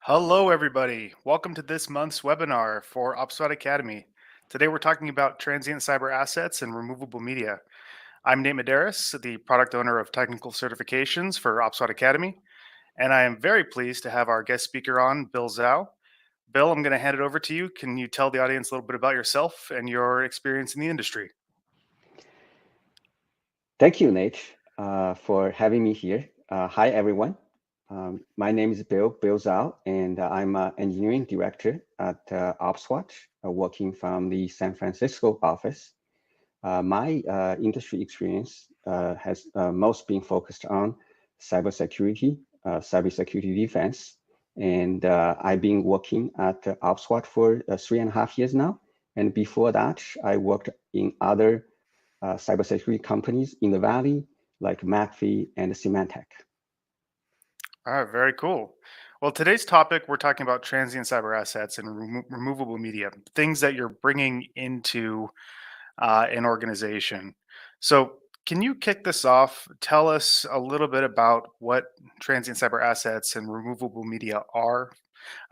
Hello, everybody. Welcome to this month's webinar for OPSWAT Academy. Today, we're talking about transient cyber assets and removable media. I'm Nate Medeiros, the product owner of technical certifications for OPSWAT Academy, and I am very pleased to have our guest speaker on, Bill Zhao. Bill, I'm going to hand it over to you. Can you tell the audience a little bit about yourself and your experience in the industry? Thank you, Nate, for having me here. Hi, everyone. My name is Bill Zhao, and I'm an engineering director at OPSWAT, working from the San Francisco office. My industry experience has most been focused on cybersecurity, cybersecurity defense, and I've been working at OPSWAT for 3.5 years now. And before that, I worked in other cybersecurity companies in the Valley, like McAfee and Symantec. All right, very cool. Well, today's topic, we're talking about transient cyber assets and removable media, things that you're bringing into an organization. So, can you kick this off? Tell us a little bit about what transient cyber assets and removable media are.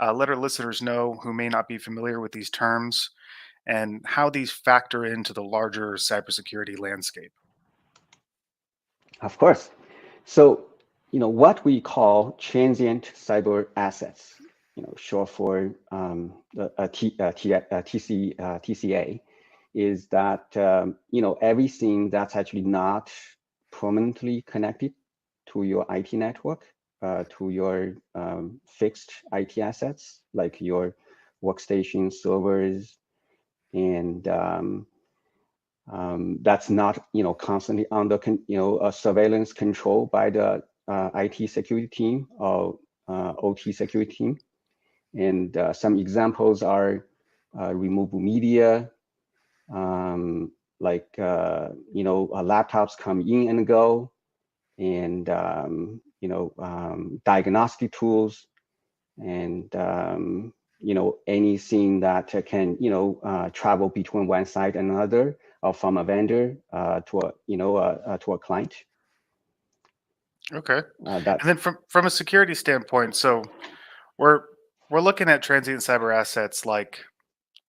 Let our listeners know who may not be familiar with these terms and how these factor into the larger cybersecurity landscape. Of course. So, what we call transient cyber assets, short for TCA, is that everything that's actually not permanently connected to your IT network, to your fixed IT assets, like your workstation servers, and that's not constantly under surveillance control by the IT security team or OT security team. And some examples are removable media, like laptops come in and go, and diagnostic tools, and anything that can travel between one site and another, or from a vendor to a client. Okay, That and then from a security standpoint, so we're we're looking at transient cyber assets like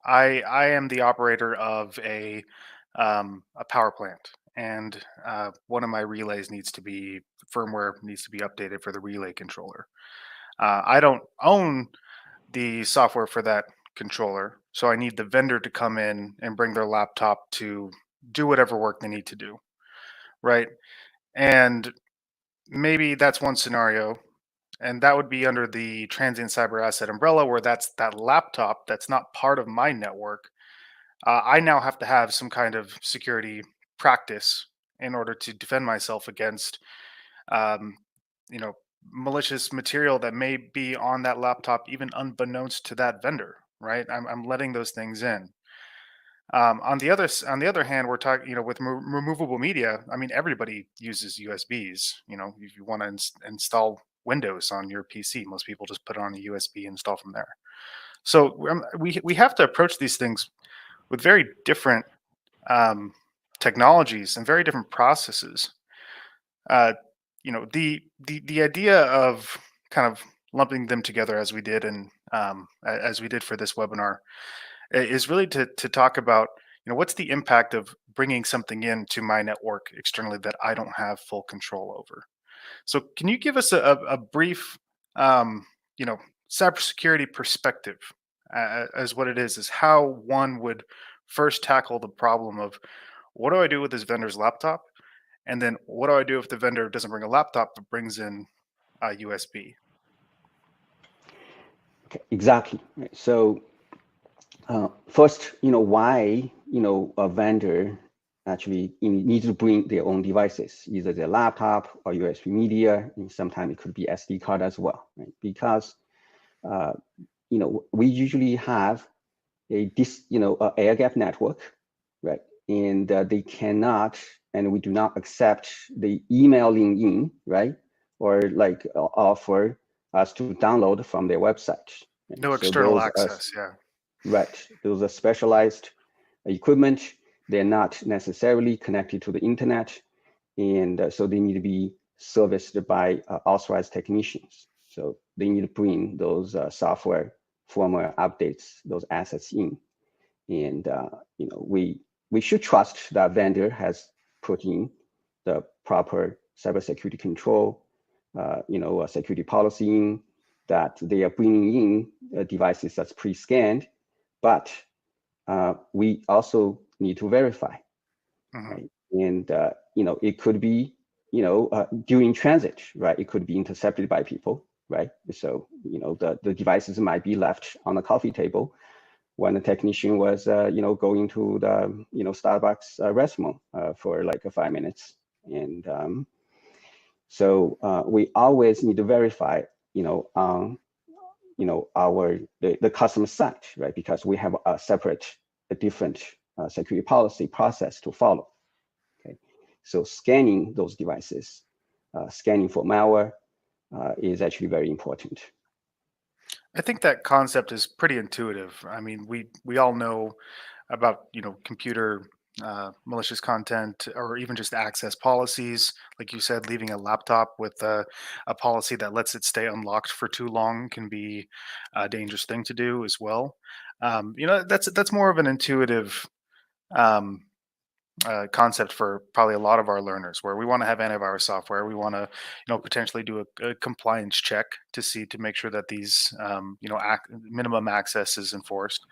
I am the operator of a power plant, and one of my relays needs to be firmware needs to be updated for the relay controller. I don't own the software for that controller, so I need the vendor to come in and bring their laptop to do whatever work they need to do, right? And maybe that's one scenario, and that would be under the transient cyber asset umbrella, where that's that laptop that's not part of my network. I now have to have some kind of security practice in order to defend myself against, um, you know, malicious material that may be on that laptop, even unbeknownst to that vendor. Right? I'm letting those things in. On the other hand, we're talking, with removable media. I mean, everybody uses USBs. If you want to install Windows on your PC, most people just put it on a USB and install from there. So we have to approach these things with very different um, technologies and very different processes. Uh, the idea of kind of lumping them together as we did and as we did for this webinar is really to talk about what's the impact of bringing something into my network externally that I don't have full control over. So can you give us a brief you know cybersecurity perspective as what it is how one would first tackle the problem of what do I do with this vendor's laptop, and then what do I do if the vendor doesn't bring a laptop but brings in a USB? okay, exactly. Right. So first, why a vendor actually needs to bring their own devices, either their laptop or USB media, and sometimes it could be SD card as well, right? Because uh, we usually have a air gap network, right? And they cannot, and we do not accept the emailing in, right? Or like offer us to download from their website. Right? No So external those are access, yeah. right. Those are specialized equipment. They're not necessarily connected to the internet, and so they need to be serviced by authorized technicians. So they need to bring those software firmware updates, those assets in. And we should trust that vendor has put in the proper cybersecurity control, security policy in, that they are bringing in devices that's pre-scanned, but we also need to verify, right? And it could be during transit, right? It could be intercepted by people, right? So the devices might be left on the coffee table when the technician was going to the Starbucks restroom for like 5 minutes. And so we always need to verify on the customer side, right? Because we have a different security policy process to follow. Okay, so scanning those devices, scanning for malware is actually very important. I think that concept is pretty intuitive. I mean, we all know about computer malicious content, or even just access policies. Like you said, leaving a laptop with a policy that lets it stay unlocked for too long can be a dangerous thing to do as well. That's more of an intuitive um, concept for probably a lot of our learners, where we want to have antivirus software. We want to potentially do a compliance check to make sure that these minimum access is enforced.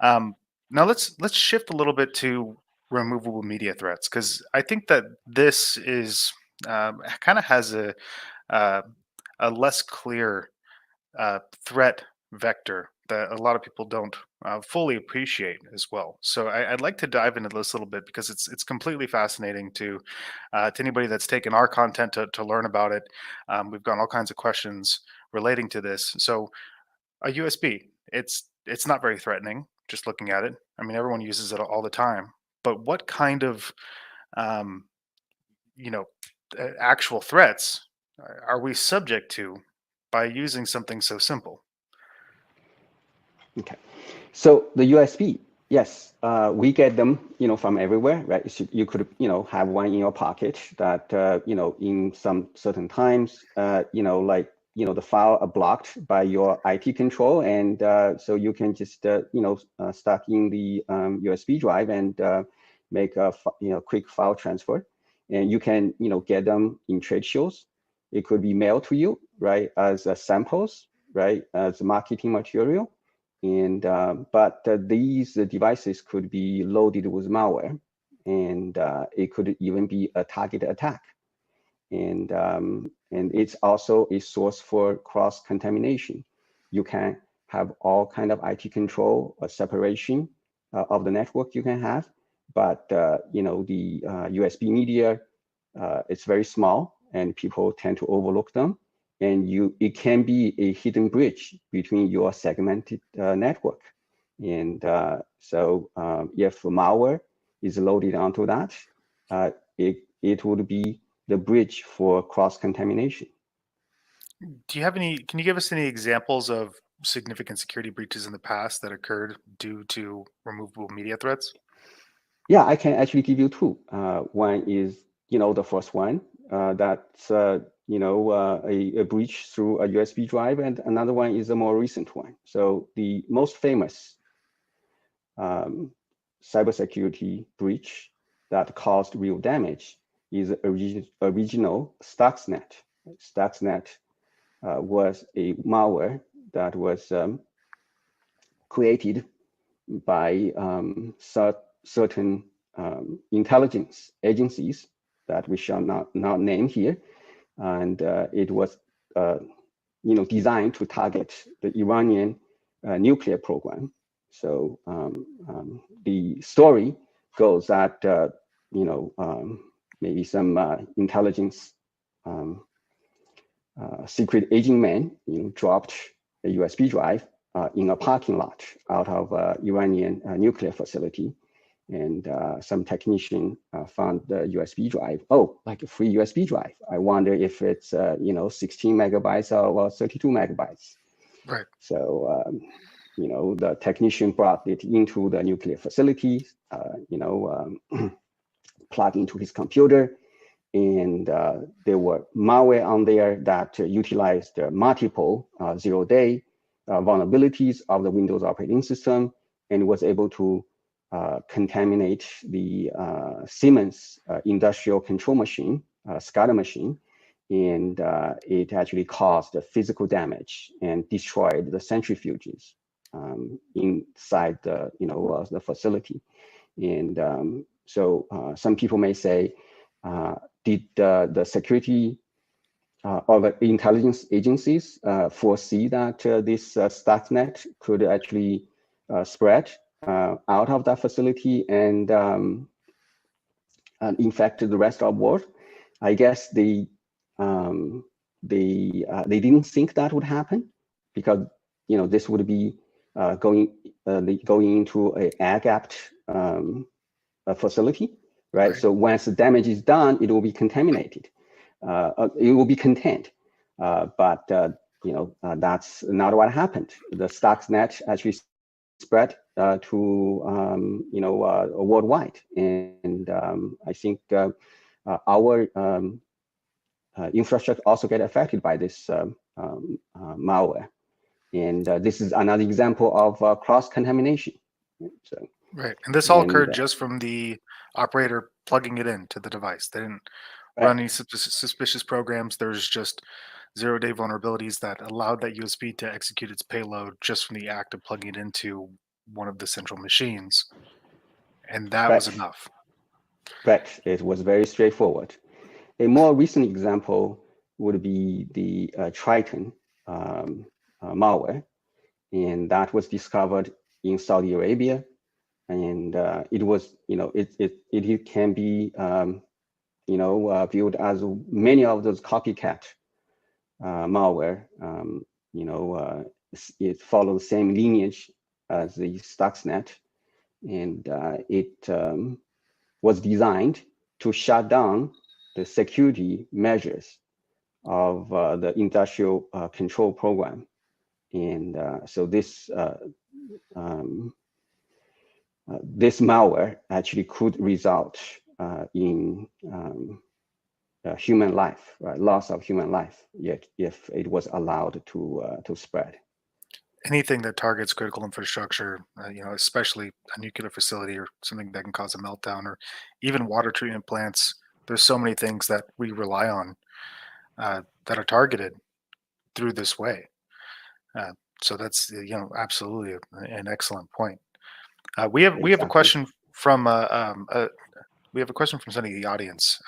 Now let's shift a little bit to removable media threats, because I think that this is kind of has uh, a less clear threat vector that a lot of people don't fully appreciate as well. So I'd like to dive into this a little bit, because it's completely fascinating to anybody that's taken our content to learn about it. We've got all kinds of questions relating to this. So a USB, it's not very threatening. Just looking at it, I mean, everyone uses it all the time. But what kind of um, you know actual threats are we subject to by using something so simple? Okay, so the USB, yes, we get them, from everywhere, right? So you could, have one in your pocket that, in some certain times, like, the file are blocked by your IP control, and so you can just, stuck in the USB drive and make a, quick file transfer, and you can, get them in trade shows. It could be mailed to you, right, as samples, right, as marketing material. And but these devices could be loaded with malware, and it could even be a target attack. And it's also a source for cross contamination. You can have all kind of IP control or separation of the network you can have, but the USB media, it's very small, and people tend to overlook them. And it can be a hidden bridge between your segmented network. And so if malware is loaded onto that, it would be the bridge for cross contamination. Do you have any? Can you give us any examples of significant security breaches in the past that occurred due to removable media threats? Yeah, I can actually give you two. One is, the first one, that's, a breach through a USB drive, and another one is a more recent one. So the most famous cybersecurity breach that caused real damage is original Stuxnet. Stuxnet was a malware that was created by certain intelligence agencies that we shall not name here, and it was designed to target the Iranian nuclear program. So the story goes that maybe some intelligence secret agent man dropped a USB drive in a parking lot out of Iranian nuclear facility. And some technician found the USB drive. Oh, like a free USB drive. I wonder if it's 16 megabytes or 32 megabytes. Right. So the technician brought it into the nuclear facility, plug into his computer, and there were malware on there that utilized multiple zero-day vulnerabilities of the Windows operating system, and was able to contaminate the Siemens industrial control machine, SCADA machine, and it actually caused physical damage and destroyed the centrifuges inside the the facility. And so some people may say, did the security or the intelligence agencies foresee that this Stuxnet could actually spread out of that facility and infect the rest of the world? I guess they didn't think that would happen, because this would be going into a air-gapped facility, right? So once the damage is done, it will be contaminated. It will be contained, but that's not what happened. The Stuxnet actually spread to worldwide, and I think our infrastructure also get affected by this malware, and this is another example of cross-contamination. So, right, and this all occurred just from the operator plugging it into the device. They didn't run any suspicious programs. There's just zero-day vulnerabilities that allowed that USB to execute its payload just from the act of plugging it into one of the central machines, and that was enough. Right, it was very straightforward. A more recent example would be the Triton malware, and that was discovered in Saudi Arabia, and it was, it can be, viewed as many of those copycat malware. It follows the same lineage as the Stuxnet, and it was designed to shut down the security measures of the industrial control program. And so this this malware actually could result in human life, right? Loss of human life, yet if it was allowed to spread. Anything that targets critical infrastructure, especially a nuclear facility or something that can cause a meltdown, or even water treatment plants. There's so many things that we rely on that are targeted through this way. So that's absolutely an excellent point. We have a question from we have a question from somebody in the audience.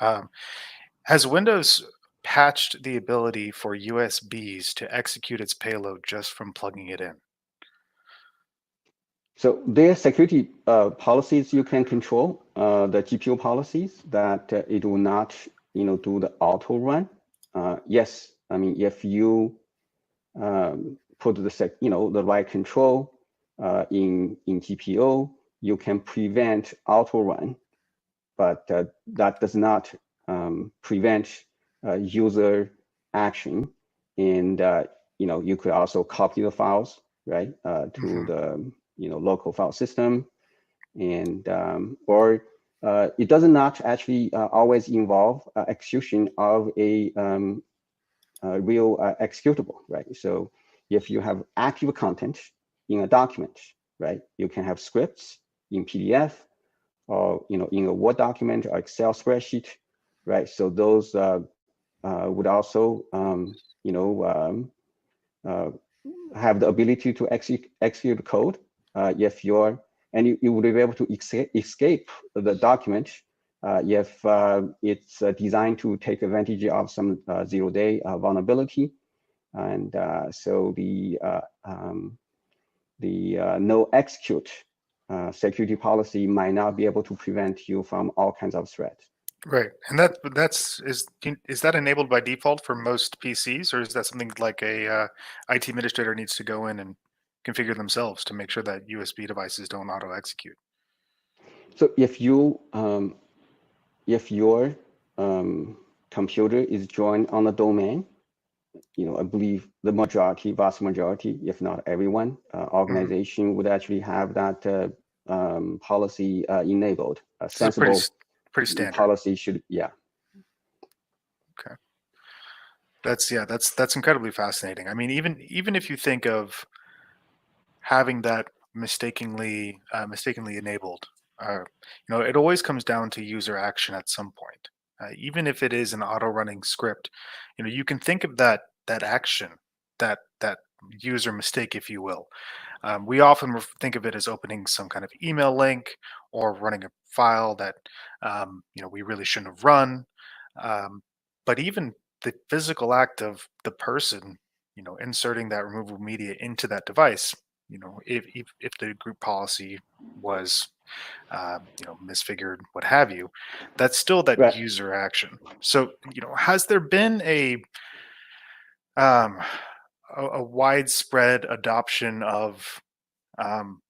Has Windows patched the ability for USBs to execute its payload just from plugging it in? So there are security policies you can control, the GPU policies, that it will not, do the auto run. Yes, I mean, if you put the right control in GPU, you can prevent auto run, but that does not prevent user action. And you could also copy the files, right, to the local file system, and or it does not actually always involve execution of a real executable, right? So if you have active content in a document, right, you can have scripts in PDF or in a Word document or Excel spreadsheet, right? So those would also have the ability to execute code if you would be able to escape the document if it's designed to take advantage of some zero-day vulnerability. And so the no execute security policy might not be able to prevent you from all kinds of threats. Right, and is that enabled by default for most PCs, or is that something like a IT administrator needs to go in and configure themselves to make sure that USB devices don't auto execute? So if you if your computer is joined on a domain, I believe the vast majority, if not everyone, organization would actually have that policy enabled. A sensible pretty standard policy should, yeah. Okay. That's incredibly fascinating. I mean, even if you think of having that mistakenly enabled, it always comes down to user action at some point. Even if it is an auto running script, you can think of that action, that user mistake, if you will. We often think of it as opening some kind of email link or running a file that we really shouldn't have run. Um, but even the physical act of the person, inserting that removable media into that device, if the group policy was misfigured, what have you, that's still that Right. user action. So has there been um, a widespread adoption um,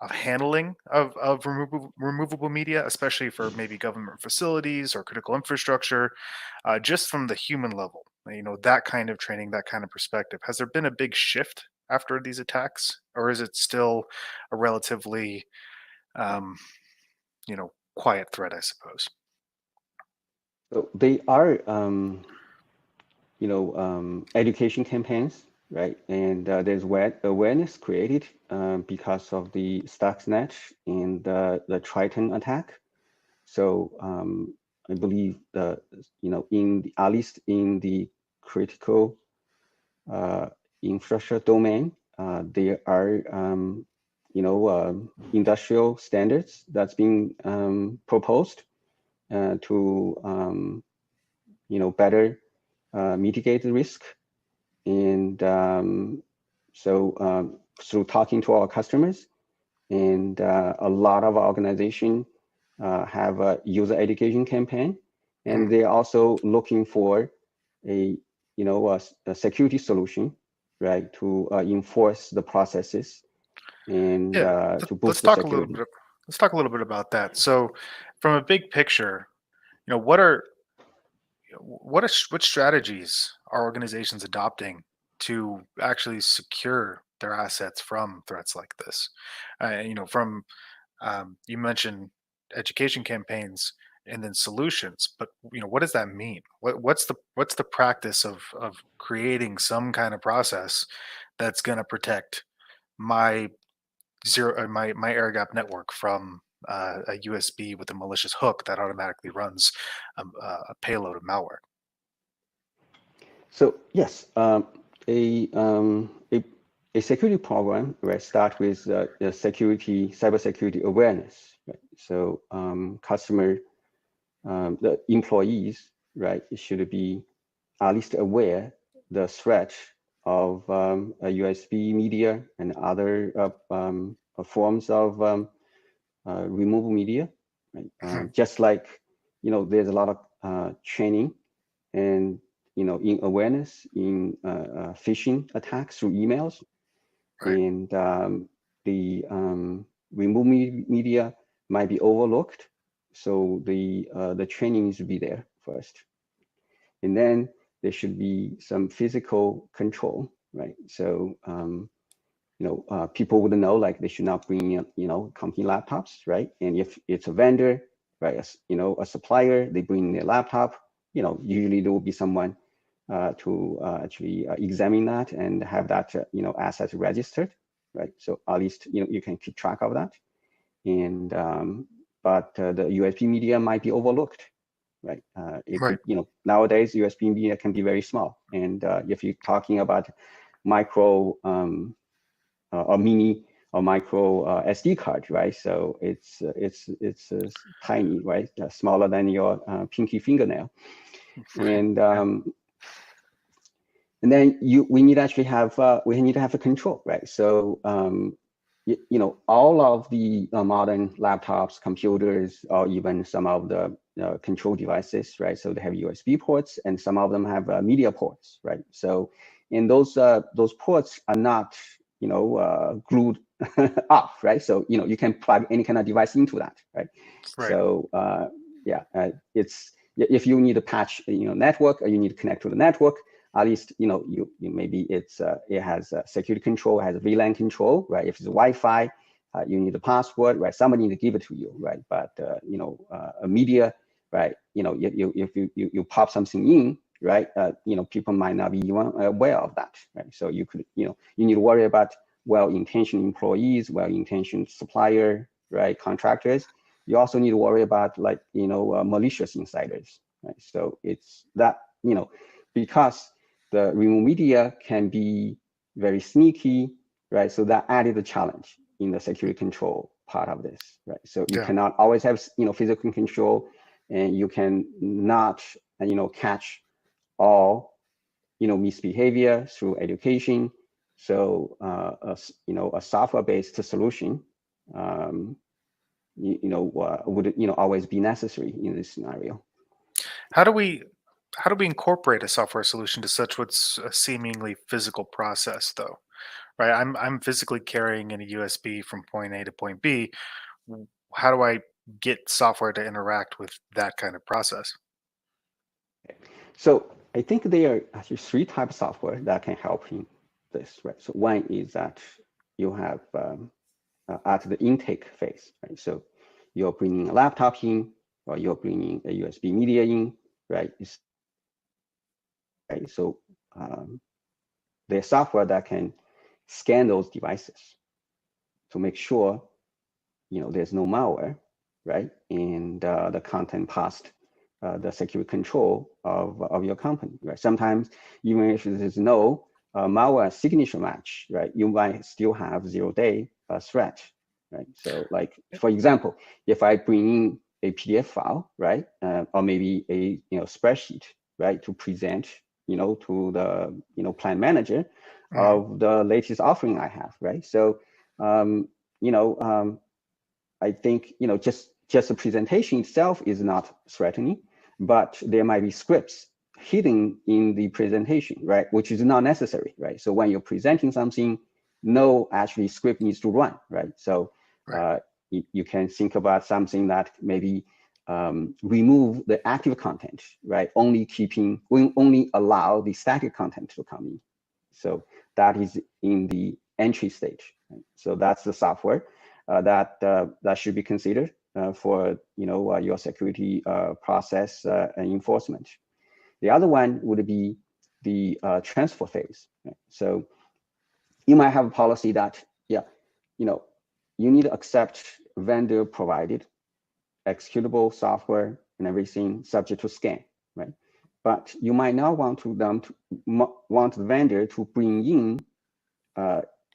of handling of removable media, especially for maybe government facilities or critical infrastructure, just from the human level? That kind of training, that kind of perspective. Has there been a big shift after these attacks, or is it still a relatively, um, quiet threat, I suppose? So they are, education campaigns, right? And there's awareness created because of the Stuxnet and the Triton attack. So I believe at least in the critical infrastructure domain, there are industrial standards that's being proposed to better mitigate the risk. And so through talking to our customers, and a lot of organizations have a user education campaign, and they're also looking for a a security solution, right, to enforce the processes and Yeah, to let's boost the talk a little security. bit. Let's talk a little bit about that. So, from a big picture, what are what strategies are organizations adopting to actually secure their assets from threats like this? From you mentioned education campaigns and then solutions, but what does that mean? What's the practice of creating some kind of process that's going to protect my my air gap network from a USB with a malicious hook that automatically runs a payload of malware? So yes, a, um, a a security program, right, start with the cybersecurity awareness, right? So the employees, right, should be at least aware the threat of a USB media and other forms of removable media, right? Just like, there's a lot of training and, in awareness in phishing attacks through emails, Right. and removable media might be overlooked. So the training needs to be there first. And then there should be some physical control, right? So, people would know, like, they should not bring, company laptops, right? And if it's a vendor, right, a supplier, they bring their laptop, usually there will be someone to actually examine that and have that, asset registered, right? So at least, you can keep track of that. And, but the USB media might be overlooked, right? It Right. could, nowadays USB media can be very small, and if you're talking about micro or mini or micro SD card, right? So it's tiny, right? Smaller than your pinky fingernail, Right. and Yeah. then we need to actually have we need to have a control, right? So all of the modern laptops, computers, or even some of the control devices, right? So they have USB ports, and some of them have media ports, right? So, and those ports are not glued off, right? So you can plug any kind of device into that, right? Right. So yeah, it's, if you need to patch network, or you need to connect to the network, at least you maybe it has security control, it has VLAN control, right? If it's Wi-Fi, you need a password, right? Somebody need to give it to you, right? But a media, right, you pop something in, right? People might not be even aware of that, right? So you could, you need to worry about well-intentioned employees, well-intentioned supplier, right? Contractors. You also need to worry about like, malicious insiders, right? So it's that, because the remote media can be very sneaky, right? So that added a challenge in the security control part of this, right? So you cannot always have, physical control, and you can not, catch all, misbehavior through education. So, a software-based solution, would, always be necessary in this scenario. How do we incorporate a software solution to such what's a seemingly physical process, though? Right, I'm physically carrying in a USB from point A to point B. How do I get software to interact with that kind of process? So I think there are actually three types of software that can help in this, right? So one is that you have at the intake phase, right? So you're bringing a laptop in, or you're bringing a USB media in, right? Right? So there's software that can scan those devices to make sure, there's no malware, right? And the content passed the security control of your company, right? Sometimes even if there's no malware signature match, right, you might still have zero-day threat, right? So like, for example, if I bring in a PDF file, right, or maybe a spreadsheet, right, to present, to the plan manager of the latest offering I have, right? So, I think, just the presentation itself is not threatening, but there might be scripts hidden in the presentation, right? Which is not necessary, right? So when you're presenting something, no actually script needs to run, right? So you can think about something that maybe remove the active content, right? Only allow the static content to come in. So that is in the entry stage. Right? So that's the software that should be considered for your security process and enforcement. The other one would be the transfer phase. Right? So you might have a policy that you need to accept vendor provided executable software and everything subject to scan, right? But you might not want want the vendor to bring in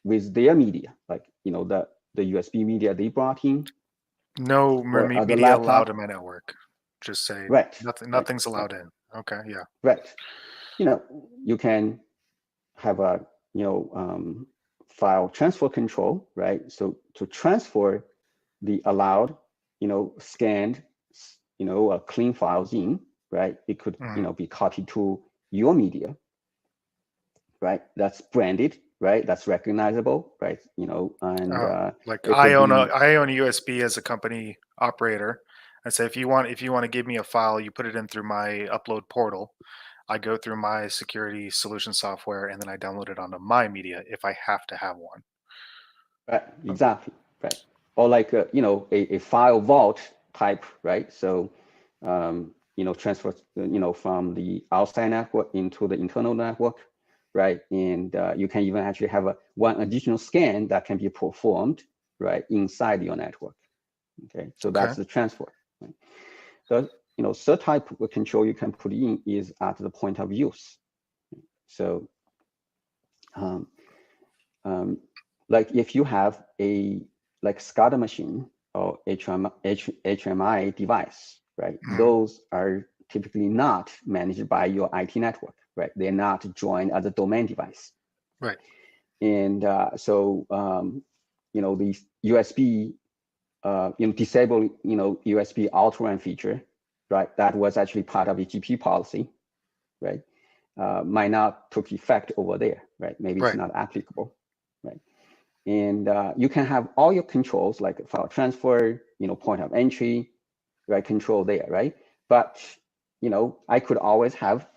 with their media, like the USB media they brought in, No or the media allowed laptop. in my network. Just say Right. nothing's allowed in. Okay, yeah. Right. You can have a file transfer control, right? So to transfer the allowed, scanned, clean files in, right? It could be copied to your media, right? That's branded, right? That's recognizable, right? And Like it could be I own a USB as a company operator. I say if you want to give me a file, you put it in through my upload portal. I go through my security solution software and then I download it onto my media if I have to have one. right, exactly, right. Or like a file vault type, right? So transfer from the outside network into the internal network, right? And you can even actually have one additional scan that can be performed, right, inside your network. Okay, so that's the transfer. Right? The third type of control you can put in is at the point of use. So like if you have a SCADA machine or HMI device, right? Those are typically not managed by your IT network, right? They're not joined as a domain device. Right. And so, the USB, disable, USB auto-run feature, right? That was actually part of a GP policy, right? Might not took effect over there, right? Maybe it's not applicable, right? And you can have all your controls like file transfer, point of entry, right? Control there, right? But, I could always have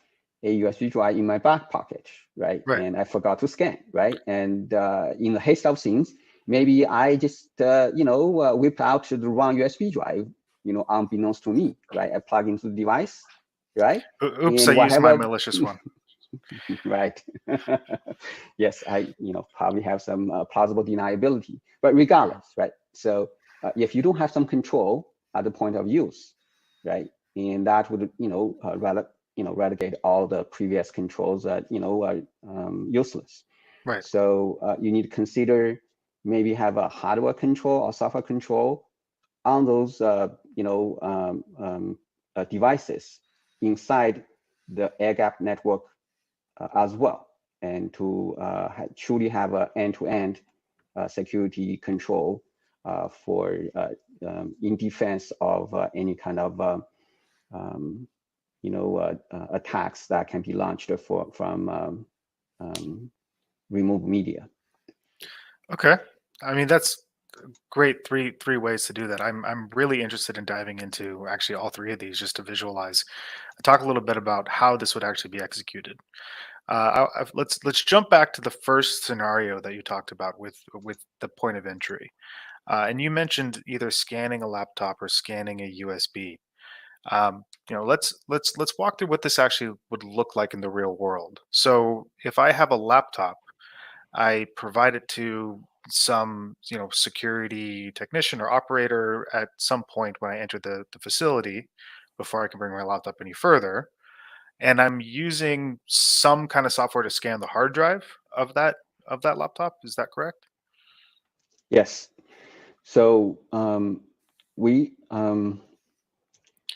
a USB drive in my back pocket, right? And I forgot to scan, right? And in the haste of things, maybe I just, whipped out the wrong USB drive, unbeknownst to me, right? I plug into the device, right? Oops, I And used my whatever, malicious one. right? Yes, I probably have some plausible deniability, but regardless, right? So if you don't have some control at the point of use, right, and that would relegate all the previous controls that are useless. Right. So you need to consider maybe have a hardware control or software control on those devices inside the air-gapped network as well, and to truly have an end-to-end security control for in defense of any kind of attacks that can be launched from removed media. Okay. I mean, that's great. Three ways to do that. I'm really interested in diving into actually all three of these just to visualize. Talk a little bit about how this would actually be executed. Let's jump back to the first scenario that you talked about with the point of entry, and you mentioned either scanning a laptop or scanning a USB. Let's walk through what this actually would look like in the real world. So if I have a laptop, I provide it to some security technician or operator at some point when I enter the facility before I can bring my laptop any further, and I'm using some kind of software to scan the hard drive of that laptop. Is that correct? Yes. So we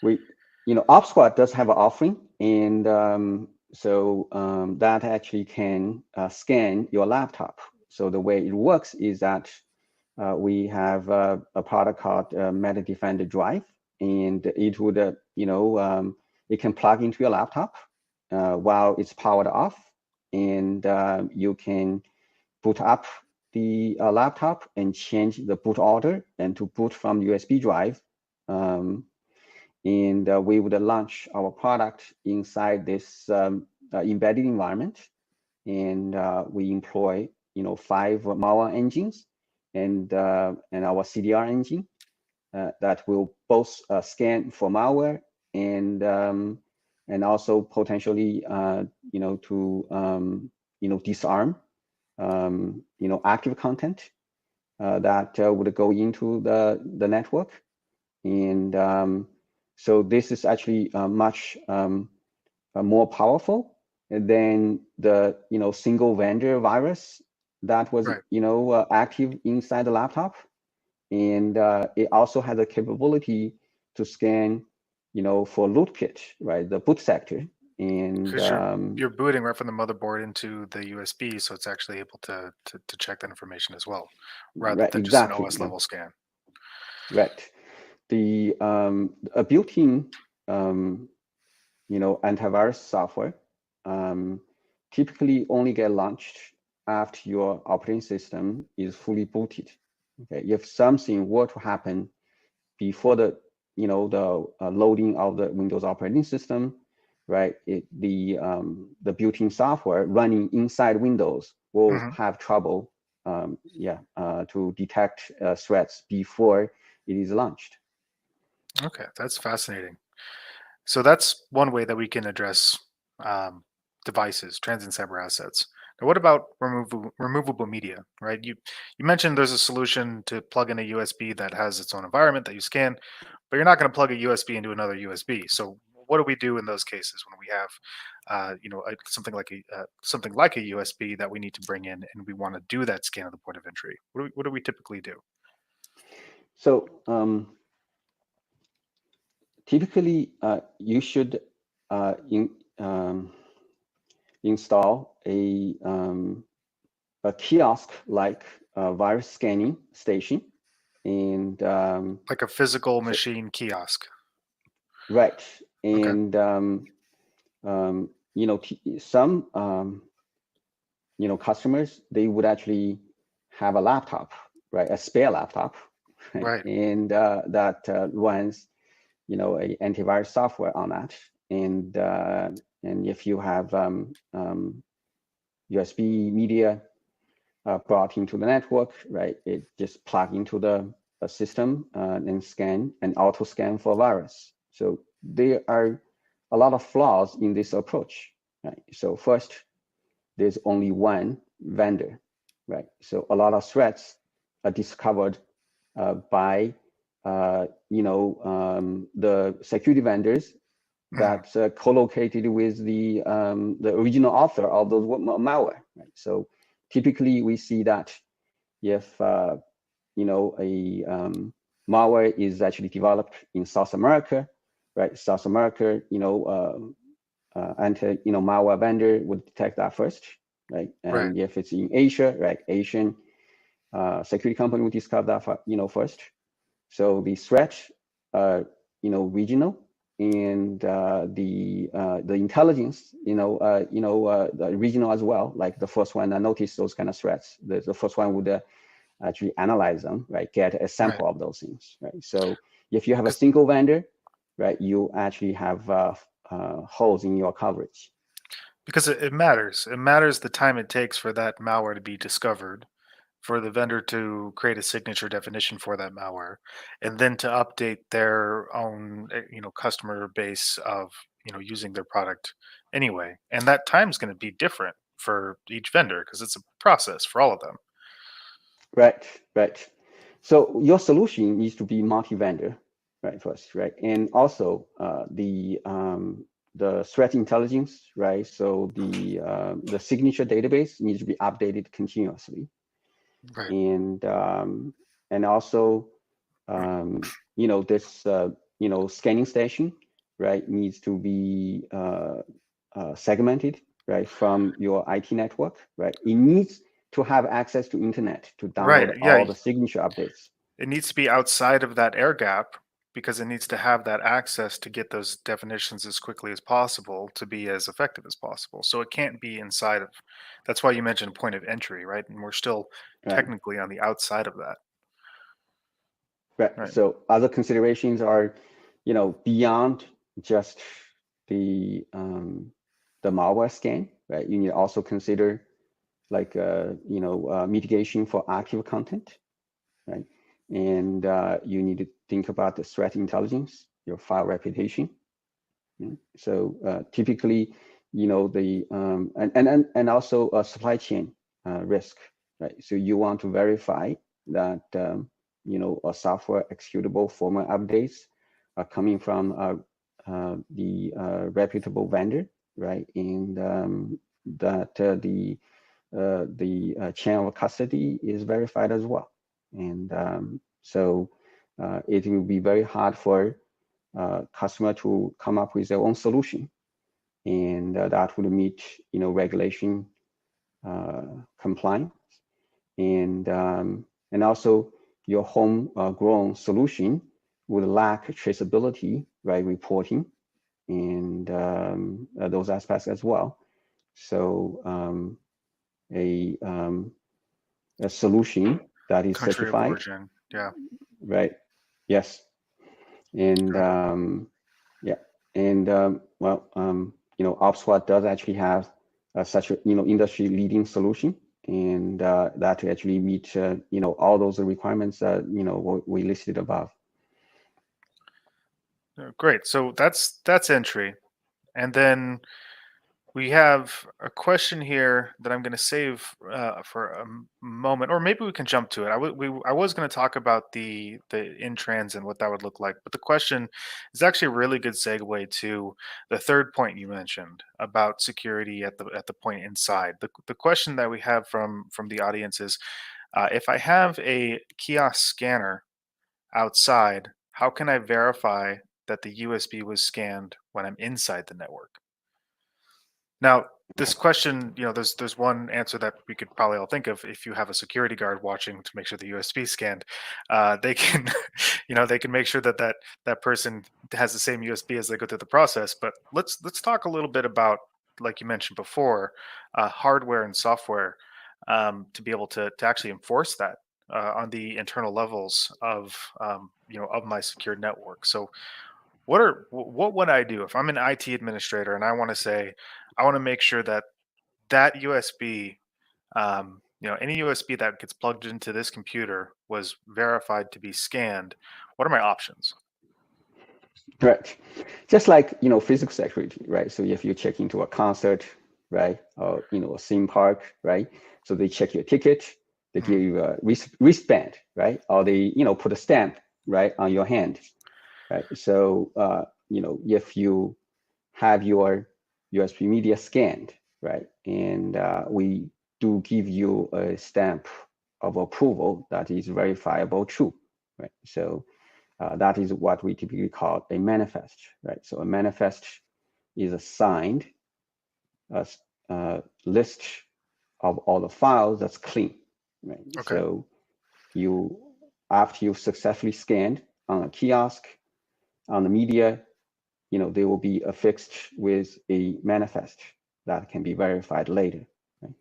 we OPSWAT does have an offering, and that actually can scan your laptop. So the way it works is that we have a product called Meta Defender Drive, and it would it can plug into your laptop while it's powered off, and you can boot up the laptop and change the boot order and to boot from the USB drive. And we would launch our product inside this embedded environment, and we employ 5 malware engines and our CDR engine that will both scan for malware and also potentially to disarm active content that would go into the network. And so this is actually much more powerful than the single vendor virus that was Right. active inside the laptop. And it also has the capability to scan for rootkit, right, the boot sector. And Because you're booting right from the motherboard into the USB, so it's actually able to check that information as well, rather right, than just an exactly, OS level scan. right. The a built-in antivirus software typically only get launched after your operating system is fully booted. Okay, if something were to happen before the loading of the Windows operating system, right, the built-in software running inside Windows will Hmm. have trouble to detect threats before it is launched. Okay, that's fascinating. So that's one way that we can address um, devices, transient cyber assets. Now, what about removable media? Right? You mentioned there's a solution to plug in a USB that has its own environment that you scan, but you're not going to plug a USB into another USB. So what do we do in those cases when we have, something like a USB that we need to bring in, and we want to do that scan at the point of entry? What do we typically do? So typically, you should in, install a kiosk-like virus scanning station, and Like a physical so machine kiosk. right, Okay. and some customers, they would actually have a laptop, right, a spare laptop, right, Right. and that runs a antivirus software on that, and if you have USB media brought into the network, right, it just plug into the system and scan and auto scan for virus. So there are a lot of flaws in this approach, right? So first, there's only one vendor, right? So a lot of threats are discovered by the security vendors Mhm. that's co-located with the original author of those malware. Right? So typically we see that if a malware is actually developed in South America, right? South America, malware vendor would detect that first, right? Right. And if it's in Asia, right, Asian security company would discover that first. So the threat, regional, and the intelligence, the regional as well. Like the first one, I noticed those kind of threats. The first one would actually analyze them, right? Get a Right. sample of those things, right? So if you have a 'Cause- single vendor, right, you actually have holes in your coverage. because it matters. It matters the time it takes for that malware to be discovered, for the vendor to create a signature definition for that malware, and then to update their own, customer base of, using their product anyway. And that time's going to be different for each vendor because it's a process for all of them. Right, right. So your solution needs to be multi-vendor, right? First, right, and also the threat intelligence, right? So the signature database needs to be updated continuously, Right. and also this scanning station, right, needs to be segmented, right, from your IT network, right. It needs to have access to internet to Right. download Yeah. all the signature updates. It needs to be outside of that air gap because it needs to have that access to get those definitions as quickly as possible to be as effective as possible. So it can't be inside of. That's why you mentioned point of entry, right? And we're still Right. technically on the outside of that. Right. Right. So other considerations are, beyond just the malware scan, right? You need to also consider like mitigation for archive content, right? And you need to think about the threat intelligence, your file reputation. So typically, the and also supply chain risk, right? So you want to verify that a software executable firmware updates are coming from the reputable vendor, right? And that the chain of custody is verified as well. And so it will be very hard for customer to come up with their own solution, and that would meet regulation compliance, and also your homegrown solution would lack traceability, right, reporting, and those aspects as well. So a a solution that is Country of certified, origin. Yeah. right? Yes, and Got it. yeah, and OPSWAT does actually have such a industry leading solution, and that actually meet all those requirements that we listed above. Great. So that's entry. And then we have a question here that I'm going to save for a moment, or maybe we can jump to it. I was going to talk about the in trans and what that would look like, but the question is actually a really good segue to the third point you mentioned about security at the point inside. The question that we have from the audience is, if I have a kiosk scanner outside, how can I verify that the USB was scanned when I'm inside the network? Now, this question, there's one answer that we could probably all think of. If you have a security guard watching to make sure the USB is scanned, they can, they can make sure that person has the same USB as they go through the process. But let's talk a little bit about, like you mentioned before, hardware and software to be able to actually enforce that on the internal levels of of my secure network. So what would I do if I'm an IT administrator and I want to say I want to make sure that that USB any USB that gets plugged into this computer was verified to be scanned. What are my options? Right. Just like, physical security, right? So if you check into a concert, right, or, a theme park, right? So they check your ticket, they Mhm. give you a wristband, right? Or they, put a stamp, right, on your hand, right? So, if you have your USB media scanned, right, and we do give you a stamp of approval that is verifiable true, right? So that is what we typically call a manifest, right? So a manifest is a signed list of all the files that's clean, right? Okay. So you, after you've successfully scanned on a kiosk, on the media, they will be affixed with a manifest that can be verified later, right?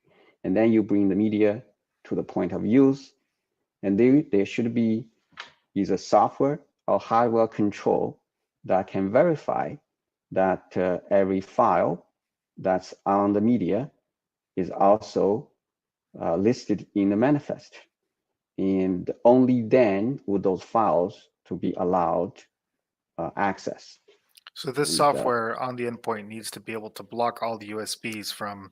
And then you bring the media to the point of use, and there should be either software or hardware control that can verify that every file that's on the media is also listed in the manifest. And only then would those files to be allowed access. So this And software on the endpoint needs to be able to block all the USBs from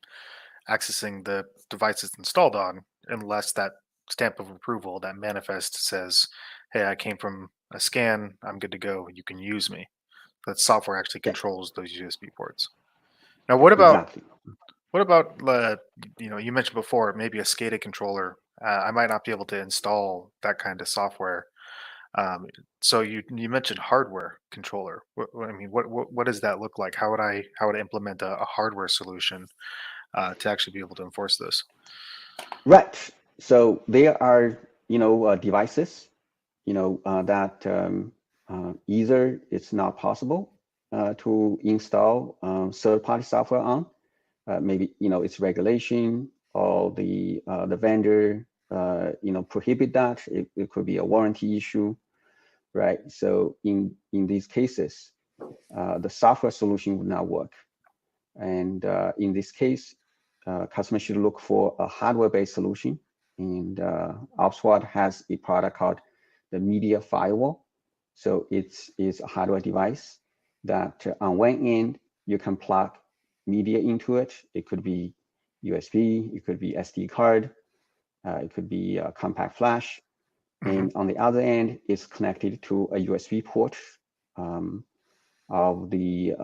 accessing the device it's installed on, unless that stamp of approval, that manifest says, "Hey, I came from a scan. I'm good to go. You can use me." That software actually yeah, controls those USB ports. Now, what about exactly. what about you mentioned before maybe a SCADA controller? I might not be able to install that kind of software. So you mentioned hardware controller. I mean, what does that look like? How would I implement a hardware solution to actually be able to enforce this? Right. So there are, devices, that either it's not possible to install third-party software on. Maybe, it's regulation or the vendor, prohibit that. It could be a warranty issue, right? So in these cases, the software solution would not work. And in this case, customers should look for a hardware-based solution. And OPSWAT has a product called the Media Firewall. So it's a hardware device that on one end, you can plug media into it. It could be USB, it could be SD card, it could be a compact flash. Hmm. And on the other end, it's connected to a USB port. Of the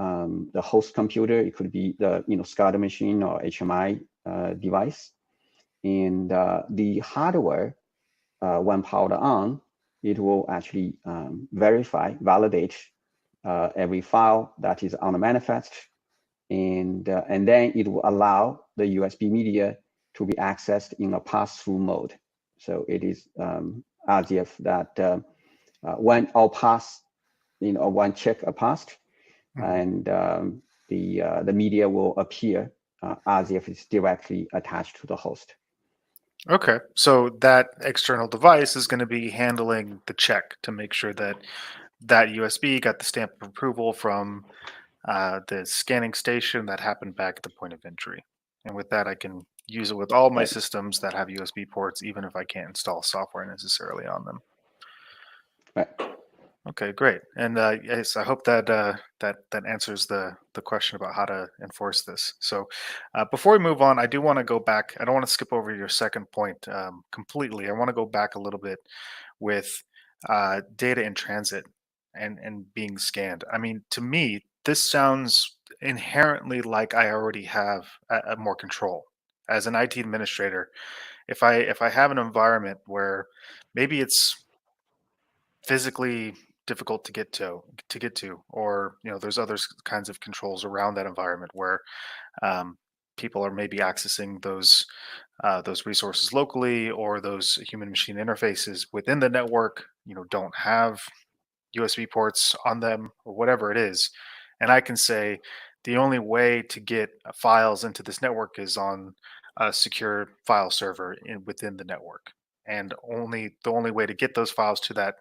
host computer. It could be the SCADA machine or HMI device. And the hardware, when powered on, it will actually validate every file that is on the manifest, and then it will allow the USB media to be accessed in a pass-through mode. So it is as if that when all pass, one check are passed, Hmm. and the media will appear as if it's directly attached to the host. Okay, so that external device is going to be handling the check to make sure that that USB got the stamp of approval from the scanning station that happened back at the point of entry. And with that, I can use it with all my Right, systems that have USB ports, even if I can't install software necessarily on them. right, Okay, great. And yes, I hope that that answers the question about how to enforce this. So, before we move on, I do want to go back. I don't want to skip over your second point completely. I want to go back a little bit with data in transit and being scanned. I mean, to me, this sounds inherently like I already have more control as an IT administrator. If I have an environment where maybe it's physically difficult to get to, or there's other kinds of controls around that environment where um, people are maybe accessing those resources locally, or those human machine interfaces within the network don't have USB ports on them, or whatever it is. And I can say the only way to get files into this network is on a secure file server within the network. And the only way to get those files to that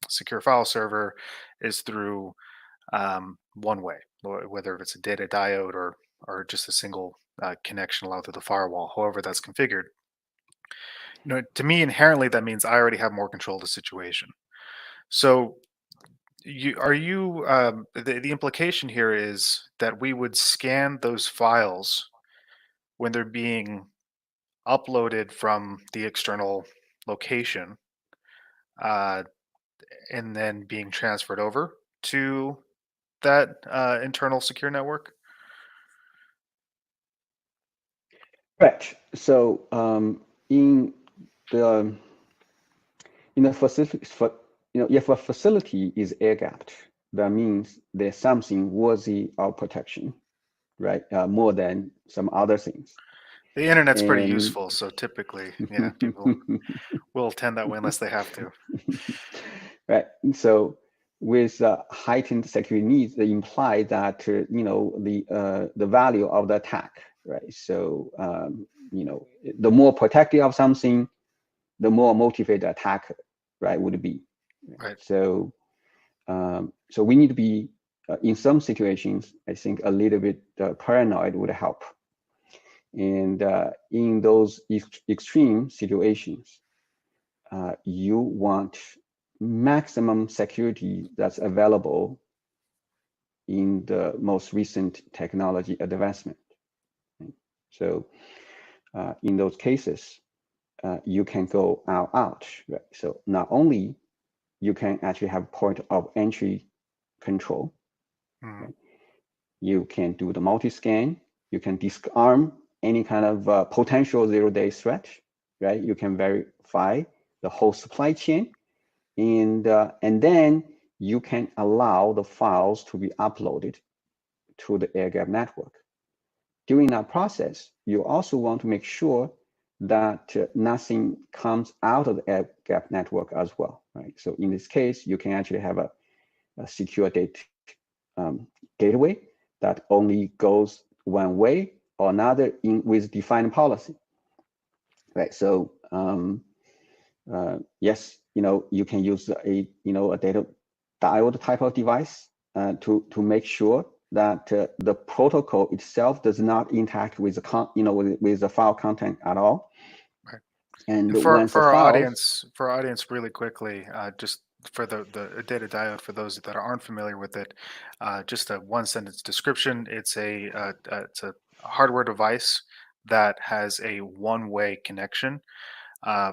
secure file server is through one way, whether it's a data diode or just a single connection allowed through the firewall, however that's configured. To me, inherently, that means I already have more control of the situation. So, the implication here is that we would scan those files when they're being uploaded from the external location, uh, and then being transferred over to that internal secure network. Right. So in the in a facility, if a facility is air gapped, that means there's something worthy of protection, right? More than some other things. The internet's pretty And useful, so typically, yeah, people will tend that way unless they have to. right. So with heightened security needs, they imply that the value of the attack, right? So the more protective of something, the more motivated the attacker, right, would be. Right. So so we need to be in some situations, I think a little bit paranoid would help. And in those extreme situations, you want maximum security that's available in the most recent technology advancement. Right? So in those cases, you can go out. Right? So not only you can actually have point of entry control, Mhm. right? You can do the multi-scan, you can disarm any kind of potential zero-day threat, right? You can verify the whole supply chain, and then you can allow the files to be uploaded to the air-gapped network. During that process, you also want to make sure that nothing comes out of the air-gapped network as well, right? So in this case, you can actually have a secure gateway that only goes one way or another with defined policy, right? So yes, you can use a data diode type of device to make sure that the protocol itself does not interact with with the file content at all. Right. And And once the files, for our audience, really quickly, just for the data diode, for those that aren't familiar with it, just a one sentence description. It's a hardware device that has a one-way connection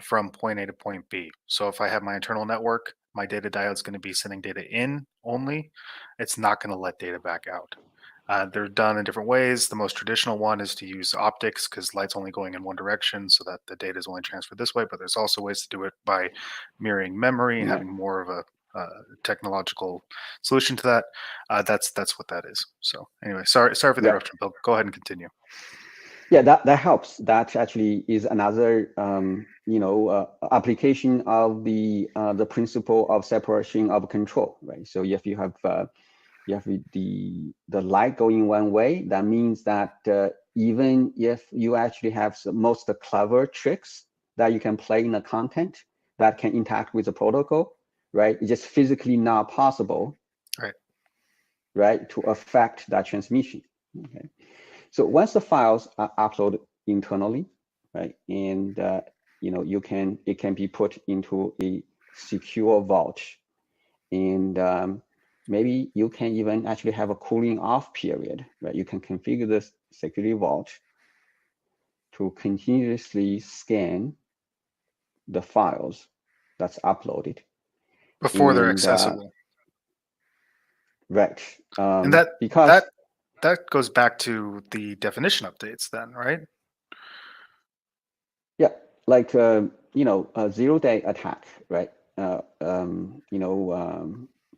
from point A to point B. So if I have my internal network, my data diode is going to be sending data in only. It's not going to let data back out. They're done in different ways. The most traditional one is to use optics because light's only going in one direction so that the data is only transferred this way. But there's also ways to do it by mirroring memory and yeah, having more of a technological solution to that. That's what that is. So anyway, sorry for the yeah. interruption, Bill. Go ahead and continue. Yeah, that helps. That actually is another application of the principle of separation of control, right? So if you have the light going one way, that means that even if you actually have the most clever tricks that you can play in the content that can interact with the protocol, right? It's just physically not possible, Right. right, to affect that transmission. Okay. So once the files are uploaded internally, right, and it can be put into a secure vault, and maybe you can even actually have a cooling off period, right? You can configure this security vault to continuously scan the files that's uploaded, Before they're and accessible. right, And that because that that goes back to the definition updates then, right? yeah, like a zero-day attack, right?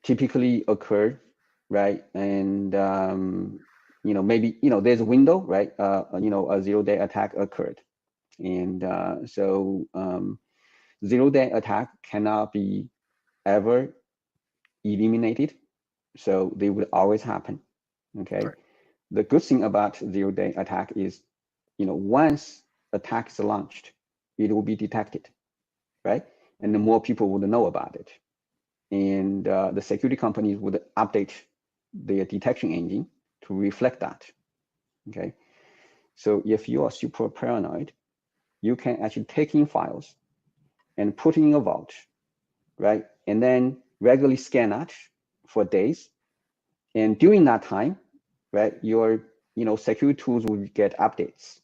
Typically occur, right? And maybe there's a window, right? A zero-day attack occurred, and zero-day attack cannot be ever eliminated, so they would always happen. Okay. Right. The good thing about zero-day attack is, once attack is launched, it will be detected, right? And the more people would know about it. And the security companies would update their detection engine to reflect that, okay? So if you are super paranoid, you can actually take in files and put in a vault, right? And then regularly scan that for days. And during that time, right, your security tools will get updates.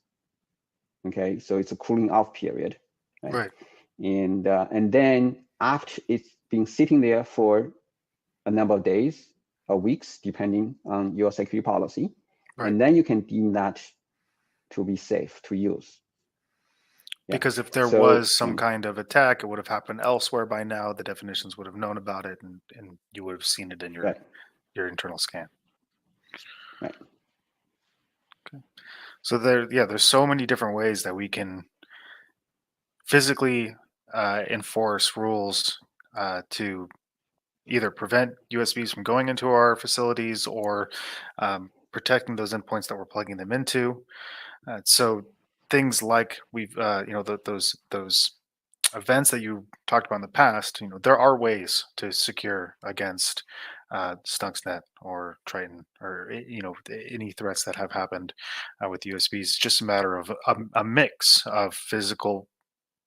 Okay, so it's a cooling off period, right? Right. And then after it's been sitting there for a number of days or weeks, depending on your security policy, Right. and then you can deem that to be safe to use. Yeah. Because if there So was some kind of attack, it would have happened elsewhere by now. The definitions would have known about it, and you would have seen it in right, your internal scan. right, Okay. So there's so many different ways that we can physically enforce rules to either prevent USBs from going into our facilities or protecting those endpoints that we're plugging them into. So things like those events that you talked about in the past, there are ways to secure against Stuxnet or Triton or any threats that have happened with USBs. It's just a matter of a mix of physical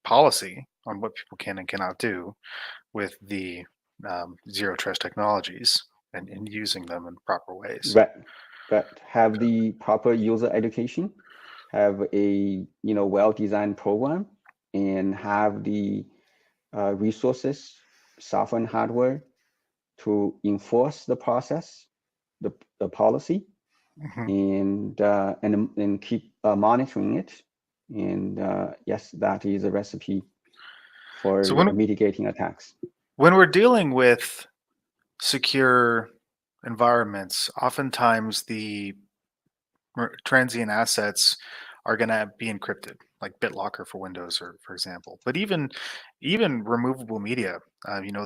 policy on what people can and cannot do with the zero trust technologies and using them in proper ways. right, right. Have the proper user education, have a well-designed program, and have the resources, software and hardware to enforce the process, the policy, Mhm. and keep monitoring it. And yes, that is a recipe So for mitigating attacks. when we're dealing with secure environments, oftentimes the transient assets are going to be encrypted, like BitLocker for Windows, or for example. But even removable media,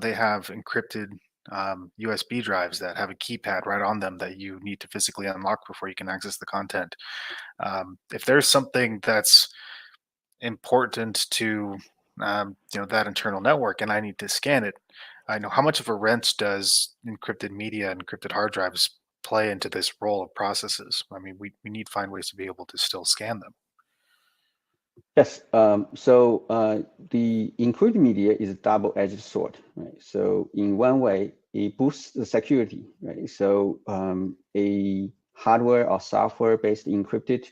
they have encrypted USB drives that have a keypad right on them that you need to physically unlock before you can access the content. If there's something that's important to that internal network and I need to scan it, I know how much of a wrench does encrypted media and encrypted hard drives play into this role of processes. I mean, we need to find ways to be able to still scan them. Yes. So the encrypted media is a double-edged sword, right? So in one way, it boosts the security, right? So a hardware or software-based encrypted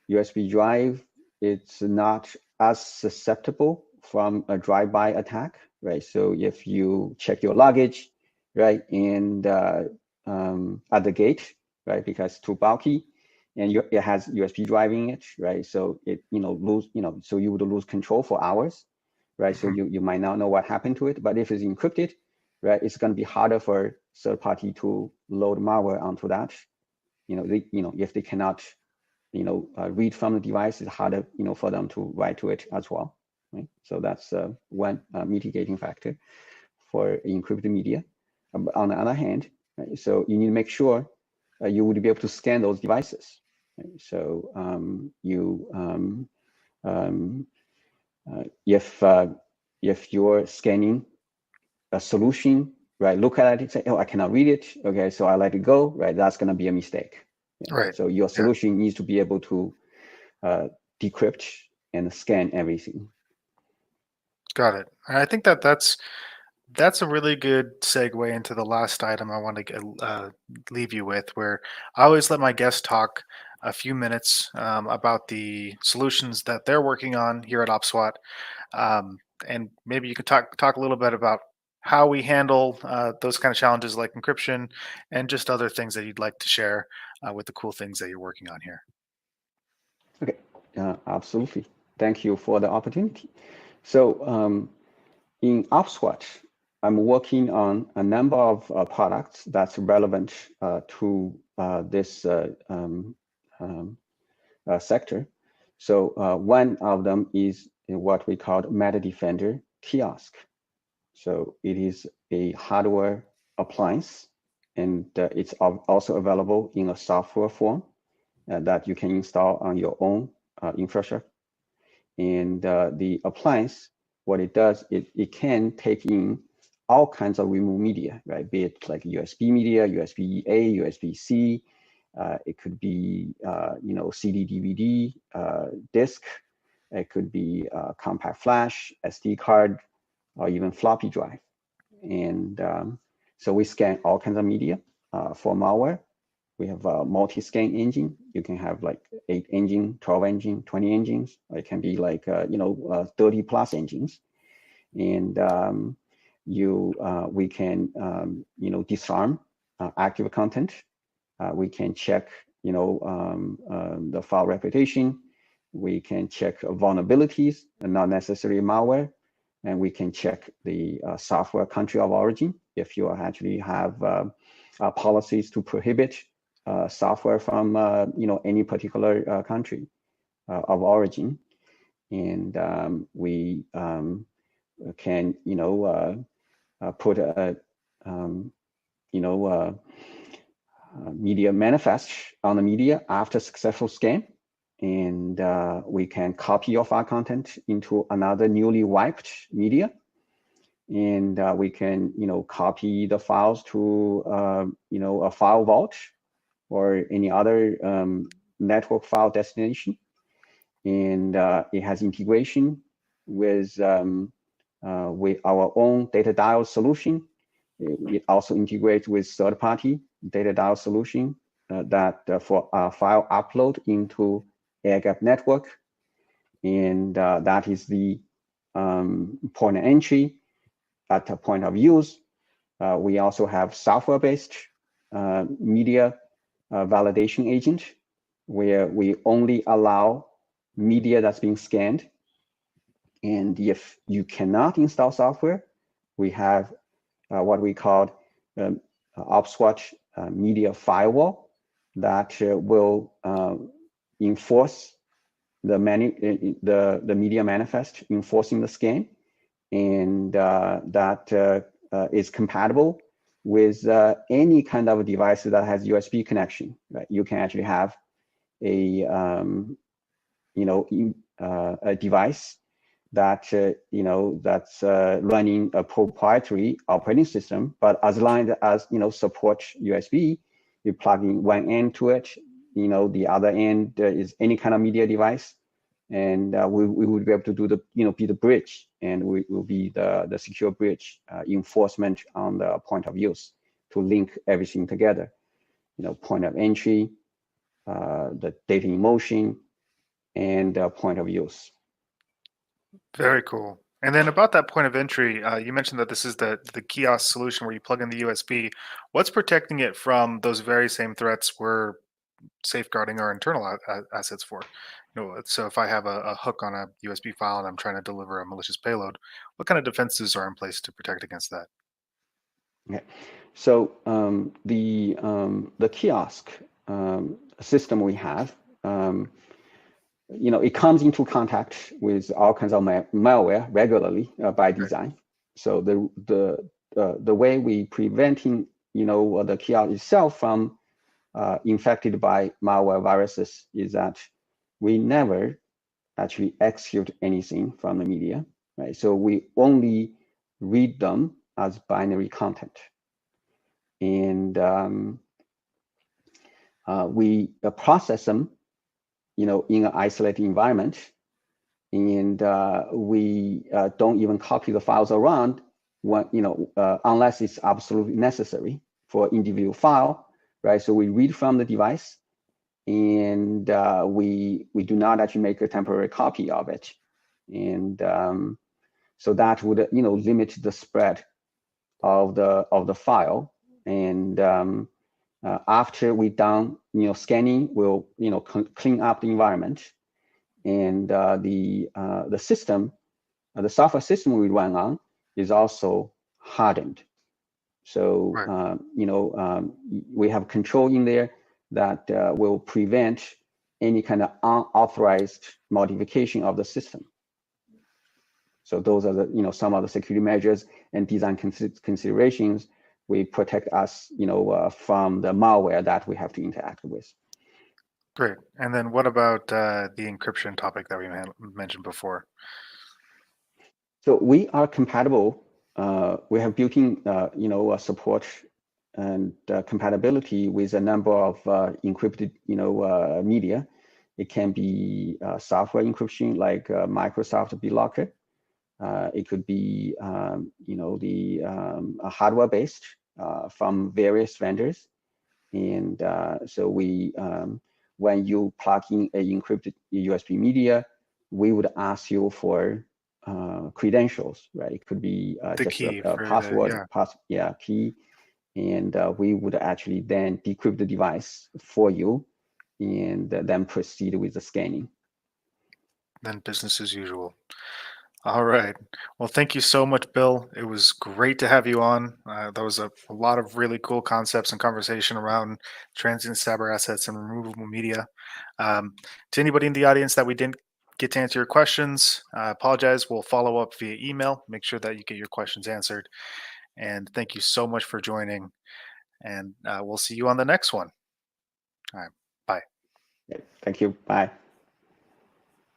USB drive, it's not as susceptible from a drive-by attack, right? So if you check your luggage, right, and at the gate, right, because it's too bulky, and it has USB drive in it, right? So it so you would lose control for hours, right? So Mhm. you might not know what happened to it. But if it's encrypted, right, it's going to be harder for third party to load malware onto that. If they cannot read from the device, it's harder for them to write to it as well, right? So that's one mitigating factor for encrypted media. On the other hand, right, so you need to make sure you would be able to scan those devices, right? So um, if you're scanning a solution, right, look at it, say, oh, I cannot read it, okay, so I let it go, right? That's going to be a mistake. Yeah. Right. So your Yeah. solution needs to be able to decrypt and scan everything. Got it. And I think that's a really good segue into the last item I want to leave you with, where I always let my guests talk a few minutes about the solutions that they're working on here at OPSWAT. And maybe you could talk a little bit about how we handle those kind of challenges like encryption and just other things that you'd like to share with the cool things that you're working on here. Okay, absolutely. Thank you for the opportunity. So in OPSWAT, I'm working on a number of products that's relevant to this sector. So one of them is what we call Meta Defender Kiosk. So it is a hardware appliance, and it's also available in a software form that you can install on your own infrastructure. And the appliance, what it does, it can take in all kinds of removed media, right? Be it like USB media, USB-A, USB-C. It could be, CD, DVD, disk, It could be compact flash, SD card, or even floppy drive. And so we scan all kinds of media for malware. We have a multi-scan engine. You can have like 8 engine, 12 engine, 20 engines. It can be like 30 plus engines. And we can disarm active content. We can check the file reputation. We can check vulnerabilities and not necessarily malware. And we can check the software country of origin if you actually have policies to prohibit software from any particular country of origin. And we can put a media manifest on the media after successful scan, and we can copy your file content into another newly wiped media, and we can copy the files to a file vault or any other network file destination, and it has integration with our own data dial solution. It also integrates with third-party data dial solution for file upload into air-gap network, and that is the point of entry. At the point of use, we also have software-based media validation agent, where we only allow media that's being scanned. And if you cannot install software, we have what we call OPSWAT media firewall that will enforce the media manifest, enforcing the scan, and that is compatible with any kind of device that has USB connection. Right? You can actually have a device that that's running a proprietary operating system, but as long as support USB, you plug in one end to it, the other end is any kind of media device, and we would be able to do be the bridge, and we will be the secure bridge enforcement on the point of use to link everything together, point of entry, the data in motion, and point of use. Very cool. And then about that point of entry, you mentioned that this is the kiosk solution where you plug in the USB. What's protecting it from those very same threats we're safeguarding our internal assets for? So if I have a hook on a USB file and I'm trying to deliver a malicious payload, what kind of defenses are in place to protect against that? Okay, so the kiosk system we have, it comes into contact with all kinds of malware regularly by design. Right. So the way we preventing the kiosk itself from infected by malware viruses is that we never actually execute anything from the media, right? So we only read them as binary content, and we process them in an isolated environment, and we don't even copy the files around unless it's absolutely necessary for individual file, right? So we read from the device, and we do not actually make a temporary copy of it, and so that would limit the spread of the file. And after we done scanning, we'll clean up the environment, and the system, the software system we run on is also hardened. So right. We have control in there that will prevent any kind of unauthorized modification of the system. So those are the some of the security measures and design considerations we protect us from the malware that we have to interact with. Great. And then what about the encryption topic that we mentioned before? So we are compatible. We have built-in support and compatibility with a number of encrypted media, It can be software encryption like Microsoft BitLocker. It could be, the hardware based from various vendors. And so when you plug in a encrypted USB media, we would ask you for credentials, right? It could be The just key a for the, password, key, and we would actually then decrypt the device for you, and then proceed with the scanning. then business as usual. All right. Well, thank you so much, Bill. It was great to have you on. That was a lot of really cool concepts and conversation around transient cyber assets and removable media. To anybody in the audience that we didn't get to answer your questions, I apologize. We'll follow up via email. Make sure that you get your questions answered. And thank you so much for joining. And we'll see you on the next one. All right. Bye. Yeah, thank you. Bye.